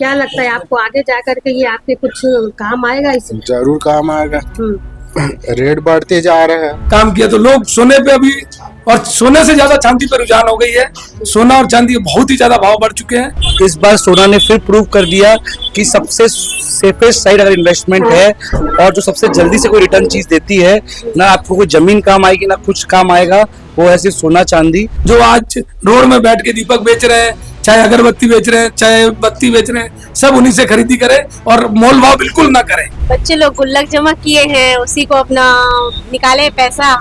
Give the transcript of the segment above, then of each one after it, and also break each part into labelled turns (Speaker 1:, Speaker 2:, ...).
Speaker 1: क्या लगता है आपको आगे जा करके ये आपके कुछ काम आएगा इसमें?
Speaker 2: जरूर काम आएगा। रेट बढ़ते जा रहे हैं।
Speaker 3: काम किया तो लोग सोने पे अभी, और सोने से ज्यादा चांदी पे रुझान हो गई है। सोना और चांदी बहुत ही ज्यादा भाव बढ़ चुके हैं।
Speaker 4: इस बार सोना ने फिर प्रूव कर दिया कि सबसे सेफेस्ट साइड अगर इन्वेस्टमेंट है और जो सबसे जल्दी से कोई रिटर्न चीज देती है, ना आपको कोई जमीन काम आएगी ना कुछ काम आएगा, वो है सिर्फ सोना चांदी।
Speaker 3: जो आज रोड में बैठ के दीपक बेच रहे हैं, चाहे अगरबत्ती बेच रहे हैं, चाहे बत्ती बेच रहे हैं, सब उन्हीं से खरीदी करें और मोल भाव बिल्कुल ना करें।
Speaker 5: बच्चे लोग गुल्लक जमा किए हैं, उसी को अपना निकाले पैसा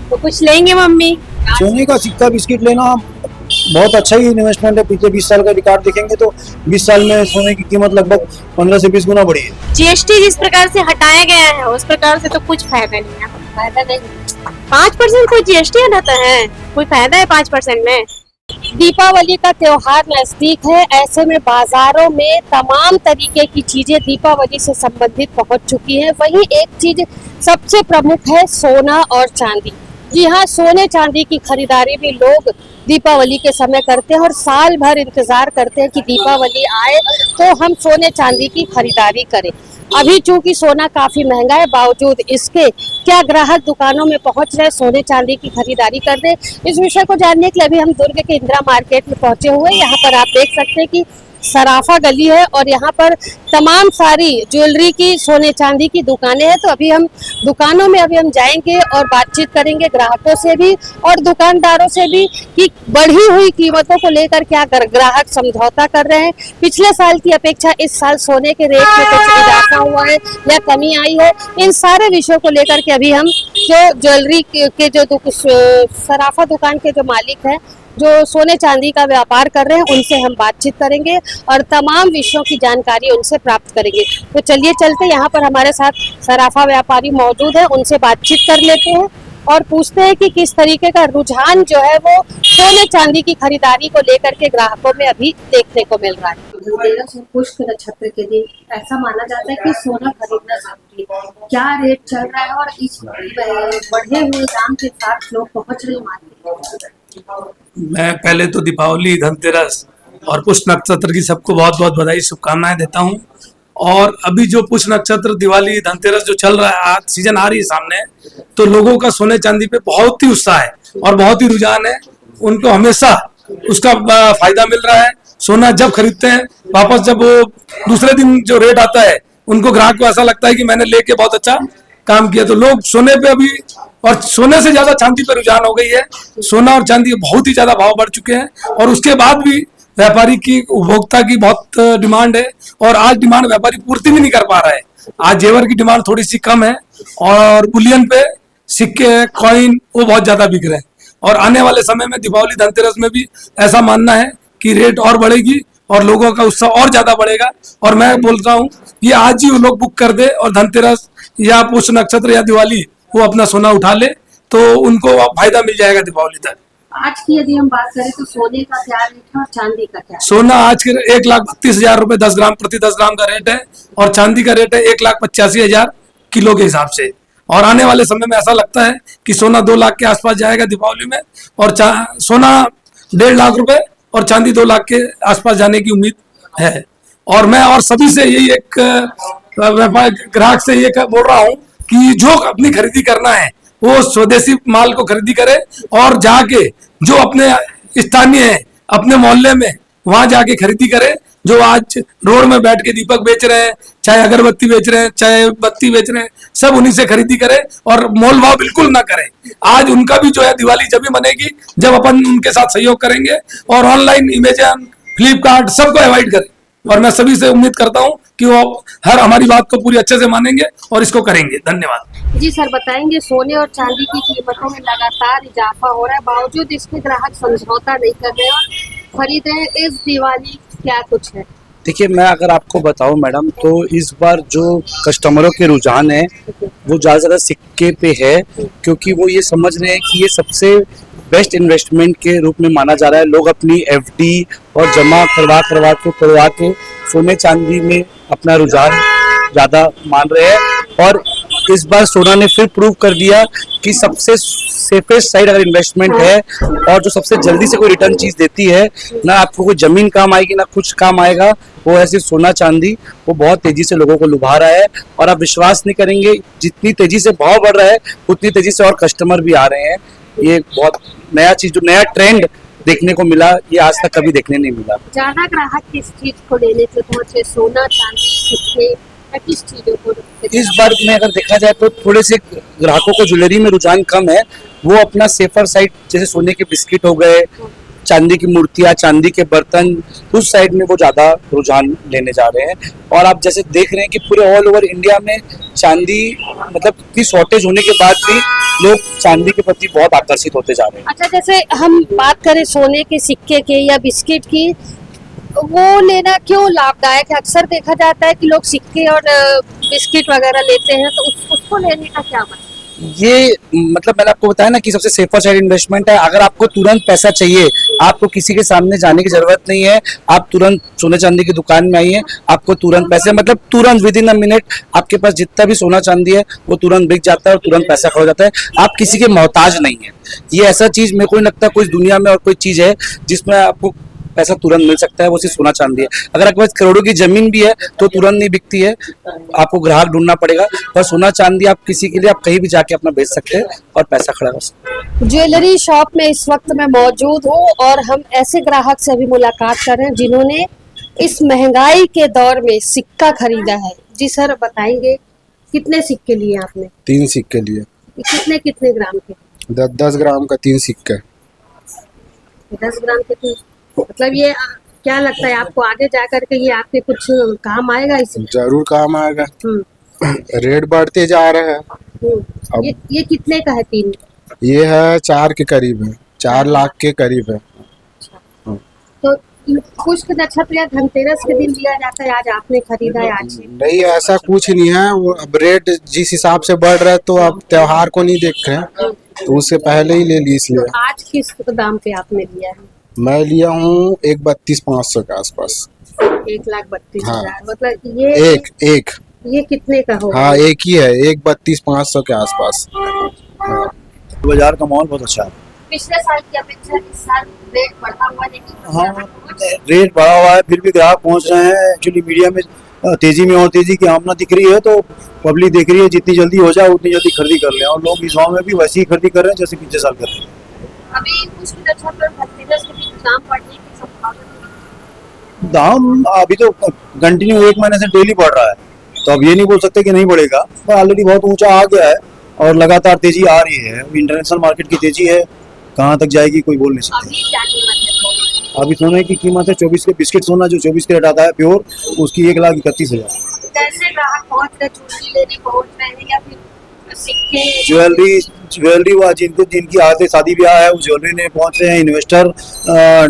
Speaker 5: तो कुछ लेंगे मम्मी।
Speaker 6: सोने का सिक्का बिस्किट लेना बहुत अच्छा ही इन्वेस्टमेंट है। पिछले 20 साल का रिकॉर्ड देखेंगे तो 20 साल में सोने की कीमत लगभग 15 से 20 गुना बढ़ी है।
Speaker 5: जीएसटी जिस प्रकार से हटाया गया है उस प्रकार से तो कुछ फायदा नहीं है। फायदा नहीं, 5% कोई जीएसटी हटाता है, कोई फायदा है 5% में?
Speaker 1: दीपावली का त्योहार नजदीक है, ऐसे में बाजारों में तमाम तरीके की चीजें दीपावली से संबंधित पहुंच चुकी हैं। वहीं एक चीज सबसे प्रमुख है सोना और चांदी। जी हाँ, सोने चांदी की खरीदारी भी लोग दीपावली के समय करते हैं और साल भर इंतजार करते हैं कि दीपावली आए तो हम सोने चांदी की खरीदारी करें। अभी चूंकि सोना काफी महंगा है, बावजूद इसके क्या ग्राहक दुकानों में पहुंच रहे सोने चांदी की खरीदारी करने, इस विषय को जानने के लिए अभी हम दुर्ग के इंदिरा मार्केट में पहुंचे हुए। यहाँ पर आप देख सकते हैं कि सराफा गली है और यहाँ पर तमाम सारी ज्वेलरी की, सोने चांदी की दुकानें हैं। तो अभी हम दुकानों में जाएंगे और बातचीत करेंगे ग्राहकों से भी और दुकानदारों से भी कि बढ़ी हुई कीमतों को लेकर क्या ग्राहक समझौता कर रहे हैं। पिछले साल की अपेक्षा इस साल सोने के रेट में कुछ इजाफा हुआ है या कमी आई है, इन सारे विषयों को लेकर के अभी हम जो ज्वेलरी के जो सराफा दुकान के जो मालिक हैं, जो सोने चांदी का व्यापार कर रहे हैं, उनसे हम बातचीत करेंगे और तमाम विषयों की जानकारी उनसे प्राप्त करेंगे। तो चलिए चलते, यहाँ पर हमारे साथ सराफा व्यापारी मौजूद है, उनसे बातचीत कर लेते हैं और पूछते हैं कि किस तरीके का रुझान जो है वो सोने चांदी की खरीदारी को लेकर के ग्राहकों में अभी देखने को मिल रहा है। धनतेरस और पुष्य नक्षत्र के दिन ऐसा माना जाता है कि सोना खरीदना जरूरी है। क्या रेट चल रहा है और इस बढ़े हुए दाम के साथ लोग पहुँच रहे मार्केट?
Speaker 3: मैं पहले तो दीपावली, धनतेरस और पुष्य नक्षत्र की सबको बहुत बहुत बधाई, शुभकामनाएं देता हूं। और अभी जो पुष्य नक्षत्र, दिवाली, धनतेरस जो चल रहा है, आज सीजन आ रही है सामने, तो लोगों का सोने चांदी पे बहुत ही उत्साह है और बहुत ही रुझान है। उनको हमेशा उसका फायदा मिल रहा है। सोना जब खरीदते हैं, वापस जब वो दूसरे दिन जो रेट आता है, उनको ग्राहक को ऐसा लगता है कि मैंने लेके बहुत अच्छा काम किया। तो लोग सोने पे अभी, और सोने से ज्यादा चांदी पे रुझान हो गई है। सोना और चांदी बहुत ही ज्यादा भाव बढ़ चुके हैं और उसके बाद भी व्यापारी की, उपभोक्ता की बहुत डिमांड है और आज डिमांड व्यापारी पूर्ति भी नहीं कर पा रहा है। आज जेवर की डिमांड थोड़ी सी कम है और बुलियन पे सिक्के, कॉइन वो बहुत ज्यादा बिक रहे हैं। और आने वाले समय में दीपावली, धनतेरस में भी ऐसा मानना है कि रेट और बढ़ेगी और लोगों का उत्साह और ज्यादा बढ़ेगा। और मैं बोलता हूँ ये आज ही वो लोग बुक कर दे और धनतेरस या पुष्य नक्षत्र या दिवाली वो अपना सोना उठा ले तो उनको फायदा मिल जाएगा दीपावली तक।
Speaker 1: आज की यदि हम बात करें तो सोने का क्या रेट है और चांदी का क्या?
Speaker 3: सोना आज के 1,32,000 रुपए 10 ग्राम प्रति 10 ग्राम का रेट है और चांदी का रेट है 1,85,000 किलो के हिसाब से। और आने वाले समय में ऐसा लगता है कि सोना 2 लाख के आसपास जाएगा दीपावली में और सोना 1.5 लाख रुपए और चांदी 2 लाख के आसपास जाने की उम्मीद है। और मैं और सभी से यही एक ग्राहक से ये बोल रहा हूँ कि जो अपनी खरीदी करना है वो स्वदेशी माल को खरीदी करे और जाके जो अपने स्थानीय है, अपने मोहल्ले में, वहां जाके खरीदी करे। जो आज रोड में बैठ के दीपक बेच रहे हैं, चाहे अगरबत्ती बेच रहे हैं, चाहे बत्ती बेच रहे हैं, सब उन्हीं से खरीदी करे और मोल भाव बिल्कुल ना करें। आज उनका भी जो है दिवाली जब भी मनेगी जब अपन उनके साथ सहयोग करेंगे और ऑनलाइन अमेज़न, फ्लिपकार्ट सबको अवॉइड करें। और मैं सभी से उम्मीद करता हूं कि वो हर हमारी बात को पूरी अच्छे से मानेंगे और इसको करेंगे। धन्यवाद।
Speaker 1: जी सर, बताएंगे सोने और चांदी की कीमतों में लगातार इजाफा हो रहा है, बावजूद इसके ग्राहक समझौता नहीं कर रहे और खरीद रहे। इस दिवाली क्या कुछ है?
Speaker 4: देखिए, मैं अगर आपको बताऊं मैडम, तो इस बार जो कस्टमरों के रुझान है वो ज़्यादा सिक्के पे है, क्योंकि वो ये समझ रहे हैं कि ये सबसे बेस्ट इन्वेस्टमेंट के रूप में माना जा रहा है। लोग अपनी एफडी और जमा करवा के सोने चांदी में अपना रुझान ज़्यादा मान रहे हैं। और इस बार सोना ने फिर प्रूव कर दिया कि सबसे सेफेस्ट साइड अगर इन्वेस्टमेंट है और जो सबसे जल्दी से कोई रिटर्न चीज देती है, ना आपको कोई जमीन काम आएगी ना कुछ काम आएगा, वो है सिर्फ सोना चांदी। वो बहुत तेजी से लोगों को लुभा रहा है और आप विश्वास नहीं करेंगे, जितनी तेजी से भाव बढ़ रहा है उतनी तेजी से और कस्टमर भी आ रहे हैं। ये बहुत नया चीज, जो नया ट्रेंड देखने को मिला, ये आज तक कभी देखने नहीं मिला।
Speaker 1: ज्यादा ग्राहक किस चीज को लेने से पहुंचे, सोना चांदी सिक्के या किस चीजों को?
Speaker 4: इस बार में अगर देखा जाए तो थोड़े से ग्राहकों को ज्वेलरी में रुझान कम है। वो अपना सेफर साइड, जैसे सोने के बिस्किट हो गए, चांदी की मूर्तियां, चांदी के बर्तन, उस साइड में वो ज्यादा रुझान लेने जा रहे हैं। और आप जैसे देख रहे हैं कि पूरे ऑल ओवर इंडिया में चांदी मतलब की शॉर्टेज होने के बाद भी लोग चांदी के प्रति बहुत आकर्षित होते जा रहे हैं।
Speaker 1: अच्छा, जैसे हम बात करें सोने के सिक्के के या बिस्किट की, वो लेना क्यों लाभदायक है? अक्सर देखा जाता है कि लोग सिक्के और बिस्किट वगैरह लेते हैं, तो उसको लेने का क्या मतलब?
Speaker 4: ये मतलब मैंने आपको बताया ना कि सबसे सेफर साइड इन्वेस्टमेंट है। अगर आपको तुरंत पैसा चाहिए, आपको किसी के सामने जाने की जरूरत नहीं है, आप तुरंत सोने चांदी की दुकान में आइए, आपको तुरंत पैसे, मतलब तुरंत विद इन अ मिनट आपके पास जितना भी सोना चांदी है वो तुरंत बिक जाता है और तुरंत पैसा खो जाता है। आप किसी के मोहताज नहीं है। ये ऐसा चीज मेरे को नहीं लगता कोई दुनिया में और कोई चीज है जिसमें आपको पैसा तुरंत मिल सकता है, वो सिर्फ सोना चांदी है। अगर आपके पास करोड़ों की जमीन भी है तो तुरंत नहीं बिकती है, आपको ग्राहक ढूंढना पड़ेगा। पर सोना चांदी आप किसी के लिए आप कहीं भी जाके अपना बेच सकते हैं और पैसा खड़ा कर सकते हैं।
Speaker 1: ज्वेलरी शॉप में इस वक्त मैं मौजूद हूँ और हम ऐसे ग्राहक से भी मुलाकात कर रहे हैं जिन्होंने इस महंगाई के दौर में सिक्का खरीदा है। जी सर, बताएंगे कितने सिक्के लिए आपने?
Speaker 2: 3 सिक्के लिए।
Speaker 1: कितने कितने ग्राम के?
Speaker 2: 10 ग्राम का 3 सिक्के।
Speaker 1: 10 ग्राम के 3। मतलब ये क्या लगता है आपको, आगे जाकर के ये आपके कुछ काम आएगा इसमें?
Speaker 2: जरूर काम आएगा।
Speaker 1: हम्म,
Speaker 2: रेट बढ़ते जा रहे हैं। अब
Speaker 1: ये कितने का है 3?
Speaker 2: ये है 4 के करीब है, 4 लाख के करीब है।
Speaker 1: तो पुष्प नक्षत्र या धनतेरस के दिन लिया जाता है, आज आपने खरीदा है आज से?
Speaker 2: नहीं, ऐसा कुछ नहीं है। वो अब रेट जिस हिसाब से बढ़ रहा है तो अब त्योहार को नहीं देख रहे हैं, तो उससे पहले ही ले ली इसलिए।
Speaker 1: तो आज किस दाम पे आपने लिया है?
Speaker 2: मैं लिया हूँ 1,32,500 के आसपास।
Speaker 1: 1,32,000।
Speaker 2: हाँ।
Speaker 1: मतलब ये
Speaker 2: एक
Speaker 1: ये कितने का होगा?
Speaker 2: हाँ, एक ही है, 1,32,500 के आसपास।
Speaker 6: बाजार का माहौल बहुत अच्छा है।
Speaker 1: पिछले साल की अपेक्षा इस साल रेट बढ़ा हुआ लेकिन
Speaker 6: हाँ, रेट बढ़ा हुआ है, फिर भी ग्राहक पहुंच रहे हैं। एक्चुअली मीडिया में तेजी में और तेजी की आमना दिख रही है, तो पब्लिक देख रही है जितनी जल्दी हो जाए उतनी जल्दी खरीदी कर ले। और लोग इस गाँव में भी वैसे ही खरीदी कर रहे हैं जैसे पिछले साल कर रहे हैं।
Speaker 1: अभी कुछ नक्षत्र और धनतेरस के बीच दाम बढ़ने की संभावना?
Speaker 6: दाम अभी तो कंटिन्यू 1 महीने से डेली बढ़ रहा है, तो अब ये नहीं बोल सकते कि नहीं बढ़ेगा, पर ऑलरेडी बहुत ऊंचा आ गया है और लगातार तेजी आ रही है। इंटरनेशनल मार्केट की तेजी है, कहाँ तक जाएगी कोई बोल नहीं सकते।
Speaker 1: अभी क्या कीमत है?
Speaker 6: अभी सोने की कीमत है 24 के बिस्किट सोना जो 24 कैरेट आता है प्योर, उसकी 1,31,000।
Speaker 1: कैसे ग्राहक पहुंच रहे, ज्वेलरी लेने पहुंच रहे हैं या फिर सिक्के?
Speaker 6: ज्वेलरी वो जिनकी आदत शादी ब्याह है वो ज्वेलरी लेने पहुंच रहे हैं। इन्वेस्टर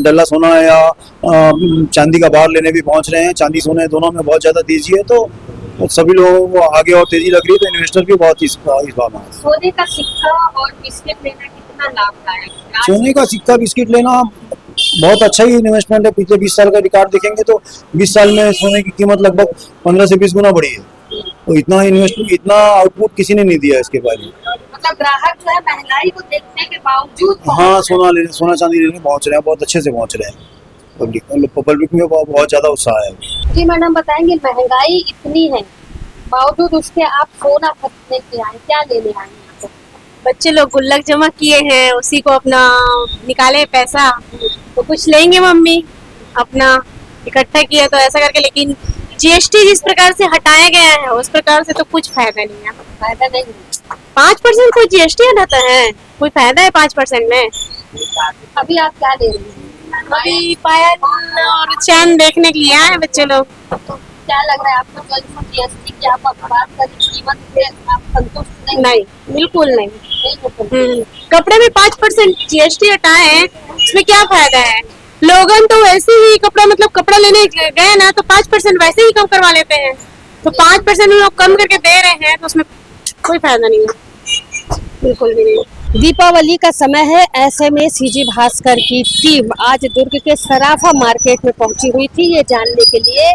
Speaker 6: डल्ला सोना या चांदी का बार लेने भी पहुंच रहे हैं। चांदी सोने दोनों में बहुत ज्यादा तेजी है, तो सभी लोगों को आगे और तेजी लग रही है, तो इन्वेस्टर भी बहुत इस बार में।
Speaker 1: सोने का सिक्का और बिस्किट लेना कितना लाभदायक है?
Speaker 6: सोने का सिक्का बिस्किट लेना बहुत अच्छा ही इन्वेस्टमेंट है। पिछले 20 साल का रिकॉर्ड देखेंगे तो 20 साल में सोने की कीमत लगभग 15 से 20 गुना बढ़ी है। तो इतना आउटपुट किसी ने नहीं दिया इसके बारे में।
Speaker 1: मतलब ग्राहक जो है महंगाई को देखने के बावजूद
Speaker 6: हाँ, सोना चांदी लेने पहुंच रहे हैं, बहुत अच्छे से पहुंच रहे हैं। पब्लिक में बहुत ज्यादा उत्साह है।
Speaker 1: जी मैडम, बताएंगे महंगाई इतनी है बावजूद उसके आप सोना खरीदने के आए, क्या लेने आए?
Speaker 5: बच्चे लोग गुल्लक जमा किए हैं, उसी को अपना निकाले पैसा तो कुछ लेंगे मम्मी, अपना इकट्ठा किया तो ऐसा करके। लेकिन जीएसटी जिस प्रकार से हटाया गया है उस प्रकार से तो कुछ फायदा नहीं है।
Speaker 1: फायदा नहीं।
Speaker 5: 5% कोई जीएसटी हटाता है, कोई फायदा है 5% में?
Speaker 1: अभी आप क्या ले रही हैं?
Speaker 5: अभी पायल और चैन देखने के लिए आए हैं बच्चे लोग।
Speaker 1: तो क्या लग रहा है आपको, जो इसमें जीएसटी की आप बात करें कीमत से आप संतुष्ट
Speaker 5: नहीं, बिल्कुल नहीं।
Speaker 1: नहीं?
Speaker 5: कपड़े में 5% जीएसटी हटाए हैं, उसमें क्या फायदा है? लोगन तो वैसे ही कपड़ा, मतलब कपड़ा लेने गए ना तो 5% वैसे ही कम करवा लेते हैं, तो 5% लोग कम करके दे रहे हैं, तो उसमें कोई फायदा नहीं है, बिल्कुल भी नहीं।
Speaker 1: दीपावली का समय है, ऐसे में सीजी भास्कर की टीम आज दुर्ग के सराफा मार्केट में पहुंची हुई थी ये जानने के लिए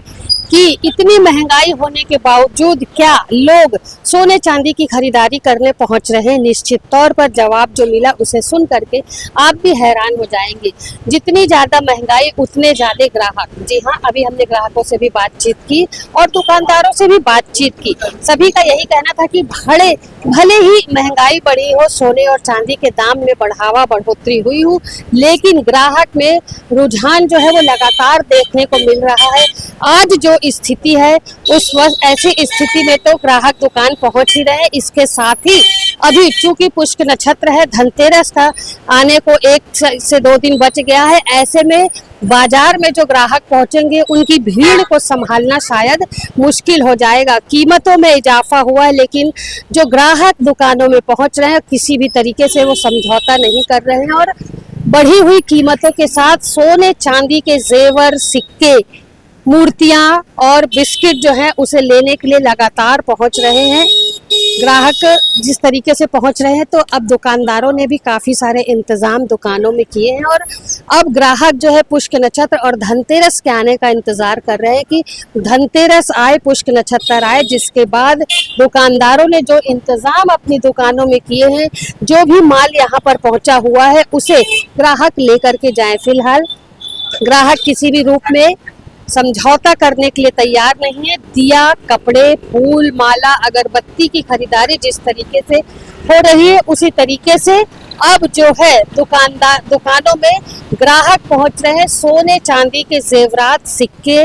Speaker 1: कि इतनी महंगाई होने के बावजूद क्या लोग सोने चांदी की खरीदारी करने पहुंच रहे हैं। निश्चित तौर पर जवाब जो मिला उसे सुन करके आप भी हैरान हो जाएंगे। जितनी ज्यादा महंगाई उतने ज्यादा ग्राहक। जी हाँ, अभी हमने ग्राहकों से भी बातचीत की और दुकानदारों से भी बातचीत की। सभी का यही कहना था कि भले ही महंगाई बढ़ी हो, सोने और चांदी के दाम में बढ़ोतरी हुई हो, लेकिन ग्राहक में रुझान जो है वो लगातार देखने को मिल रहा है। आज जो स्थिति है उस वक्त ऐसी स्थिति में तो ग्राहक दुकान पहुंच ही रहे। इसके साथ ही अभी चूंकि पुष्य नक्षत्र है, धनतेरस का आने को 1 से 2 दिन बच गया है, ऐसे में बाजार में जो ग्राहक पहुंचेंगे उनकी भीड़ को संभालना शायद मुश्किल हो जाएगा। कीमतों में इजाफा हुआ है, लेकिन जो ग्राहक दुकानों में पहुंच रहे हैं किसी भी तरीके से वो समझौता नहीं कर रहे हैं और बढ़ी हुई कीमतों के साथ सोने चांदी के जेवर, सिक्के, मूर्तियां और बिस्किट जो है उसे लेने के लिए लगातार पहुंच रहे हैं। ग्राहक जिस तरीके से पहुंच रहे हैं तो अब दुकानदारों ने भी काफी सारे इंतजाम दुकानों में किए हैं और अब ग्राहक जो है पुष्य नक्षत्र और धनतेरस के आने का इंतजार कर रहे हैं कि धनतेरस आए, पुष्य नक्षत्र आए, जिसके बाद दुकानदारों ने जो इंतजाम अपनी दुकानों में किए हैं, जो भी माल यहाँ पर पहुंचा हुआ है उसे ग्राहक लेकर के जाए। फिलहाल ग्राहक किसी भी रूप में समझौता करने के लिए तैयार नहीं है। दिया, कपड़े, फूल, माला, अगरबत्ती की खरीदारी जिस तरीके से हो रही है उसी तरीके से अब जो है दुकानों में ग्राहक पहुंच रहे हैं सोने चांदी के जेवरात, सिक्के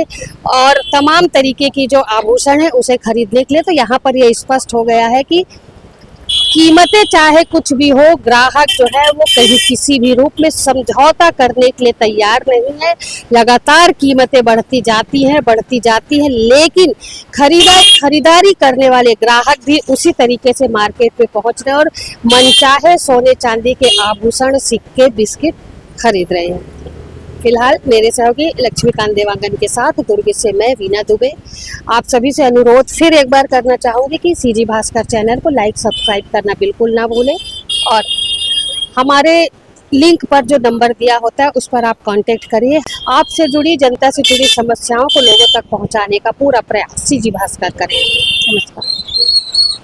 Speaker 1: और तमाम तरीके की जो आभूषण है उसे खरीदने के लिए। तो यहाँ पर यह स्पष्ट हो गया है कि कीमतें चाहे कुछ भी हो, ग्राहक जो है वो कहीं किसी भी रूप में समझौता करने के लिए तैयार नहीं है। लगातार कीमतें बढ़ती जाती हैं, लेकिन खरीदारी करने वाले ग्राहक भी उसी तरीके से मार्केट पे पहुंच रहे हैं और मनचाहे सोने चांदी के आभूषण, सिक्के, बिस्किट खरीद रहे हैं। फिलहाल मेरे सहयोगी लक्ष्मीकांत देवांगन के साथ दुर्ग से मैं वीना दुबे आप सभी से अनुरोध फिर एक बार करना चाहूँगी कि सीजी भास्कर चैनल को लाइक, सब्सक्राइब करना बिल्कुल ना भूलें और हमारे लिंक पर जो नंबर दिया होता है उस पर आप कांटेक्ट करिए। आपसे जुड़ी, जनता से जुड़ी समस्याओं को लोगों तक पहुंचाने का पूरा प्रयास सीजी भास्कर करें। नमस्कार।